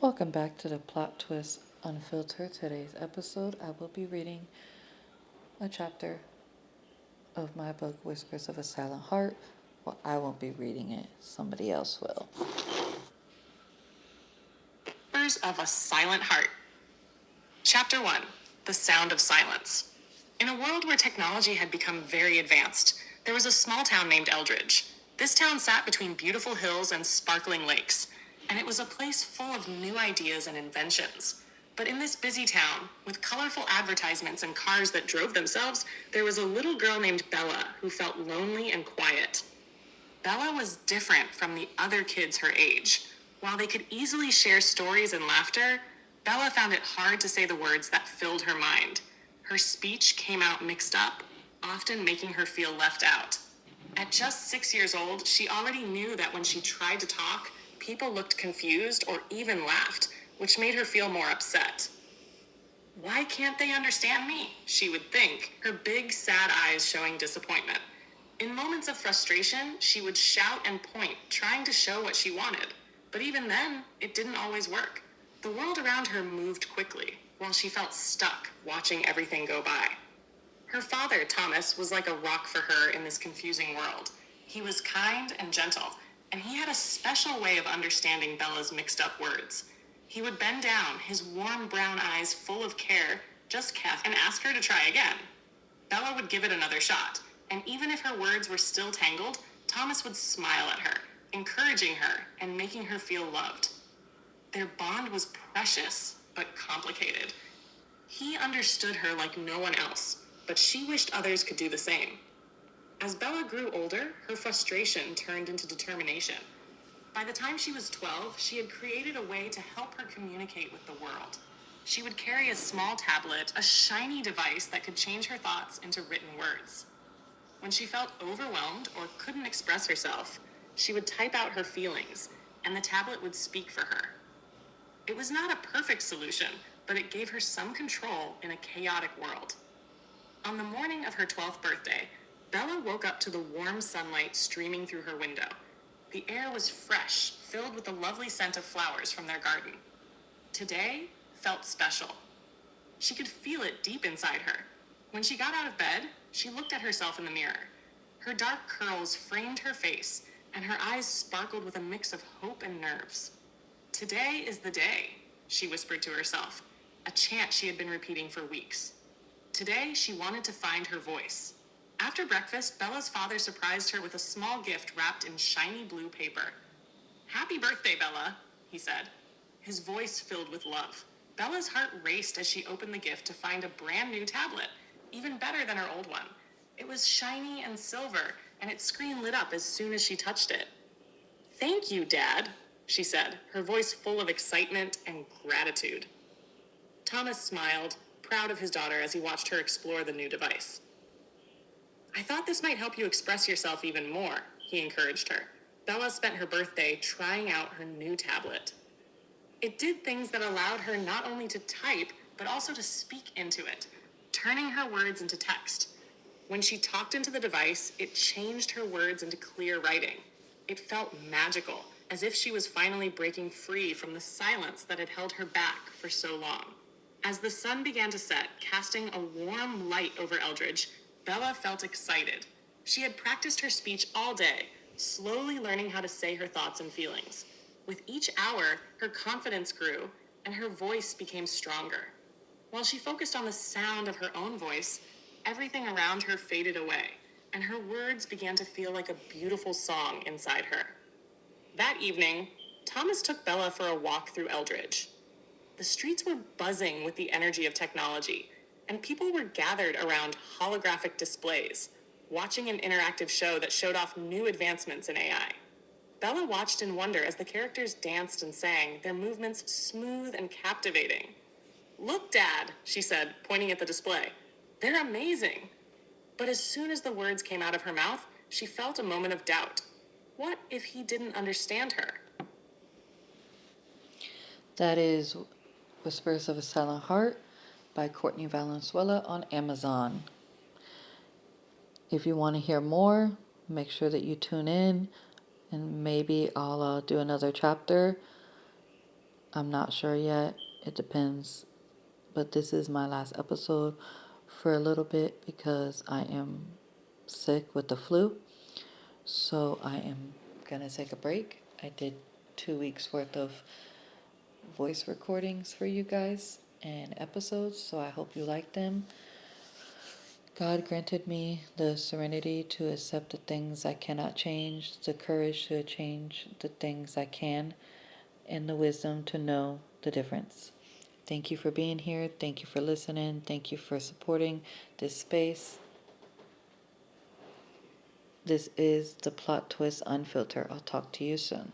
Welcome back to the Plot Twist Unfiltered. Today's episode, I will be reading a chapter of my book, Whispers of a Silent Heart. Well, I won't be reading it, somebody else will. Whispers of a Silent Heart. Chapter 1. The Sound of Silence. In a world where technology had become very advanced, there was a small town named Eldridge. This town sat between beautiful hills and sparkling lakes, and it was a place full of new ideas and inventions. But in this busy town, with colorful advertisements and cars that drove themselves, there was a little girl named Bella who felt lonely and quiet. Bella was different from the other kids her age. While they could easily share stories and laughter, Bella found it hard to say the words that filled her mind. Her speech came out mixed up, often making her feel left out. At just 6 years old, she already knew that when she tried to talk, people looked confused or even laughed, which made her feel more upset. Why can't they understand me? She would think, her big, sad eyes showing disappointment. In moments of frustration, she would shout and point, trying to show what she wanted. But even then, it didn't always work. The world around her moved quickly, while she felt stuck watching everything go by. Her father, Thomas, was like a rock for her in this confusing world. He was kind and gentle, and he had a special way of understanding Bella's mixed up words. He would bend down, his warm brown eyes full of care, just and ask her to try again. Bella would give it another shot, and even if her words were still tangled, Thomas would smile at her, encouraging her and making her feel loved. Their bond was precious, but complicated. He understood her like no one else, but she wished others could do the same. As Bella grew older, her frustration turned into determination. By the time she was 12, she had created a way to help her communicate with the world. She would carry a small tablet, a shiny device that could change her thoughts into written words. When she felt overwhelmed or couldn't express herself, she would type out her feelings, and the tablet would speak for her. It was not a perfect solution, but it gave her some control in a chaotic world. On the morning of her 12th birthday, Bella woke up to the warm sunlight streaming through her window. The air was fresh, filled with the lovely scent of flowers from their garden. Today felt special. She could feel it deep inside her. When she got out of bed, she looked at herself in the mirror. Her dark curls framed her face, and her eyes sparkled with a mix of hope and nerves. Today is the day, she whispered to herself, a chant she had been repeating for weeks. Today, she wanted to find her voice. After breakfast, Bella's father surprised her with a small gift wrapped in shiny blue paper. "Happy birthday, Bella," he said, his voice filled with love. Bella's heart raced as she opened the gift to find a brand new tablet, even better than her old one. It was shiny and silver, and its screen lit up as soon as she touched it. "Thank you, Dad," she said, her voice full of excitement and gratitude. Thomas smiled, proud of his daughter as he watched her explore the new device. "I thought this might help you express yourself even more," he encouraged her. Bella spent her birthday trying out her new tablet. It did things that allowed her not only to type, but also to speak into it, turning her words into text. When she talked into the device, it changed her words into clear writing. It felt magical, as if she was finally breaking free from the silence that had held her back for so long. As the sun began to set, casting a warm light over Eldridge, Bella felt excited. She had practiced her speech all day, slowly learning how to say her thoughts and feelings. With each hour, her confidence grew, and her voice became stronger. While she focused on the sound of her own voice, everything around her faded away, and her words began to feel like a beautiful song inside her. That evening, Thomas took Bella for a walk through Eldridge. The streets were buzzing with the energy of technology, and people were gathered around holographic displays, watching an interactive show that showed off new advancements in AI. Bella watched in wonder as the characters danced and sang, their movements smooth and captivating. "Look, Dad," she said, pointing at the display. "They're amazing." But as soon as the words came out of her mouth, she felt a moment of doubt. What if he didn't understand her? That is Whispers of a Silent Heart by Courtney Valenzuela on Amazon. If you want to hear more, make sure that you tune in, and maybe I'll do another chapter. I'm not sure yet. It depends. But this is my last episode for a little bit because I am sick with the flu. So I am going to take a break. I did 2 weeks worth of voice recordings for you guys and episodes, so I hope you like them. God granted me the serenity to accept the things I cannot change, the courage to change the things I can, and the wisdom to know the difference. Thank you for being here. Thank you for listening. Thank you for supporting this space. This is the Plot Twist Unfiltered. I'll talk to you soon.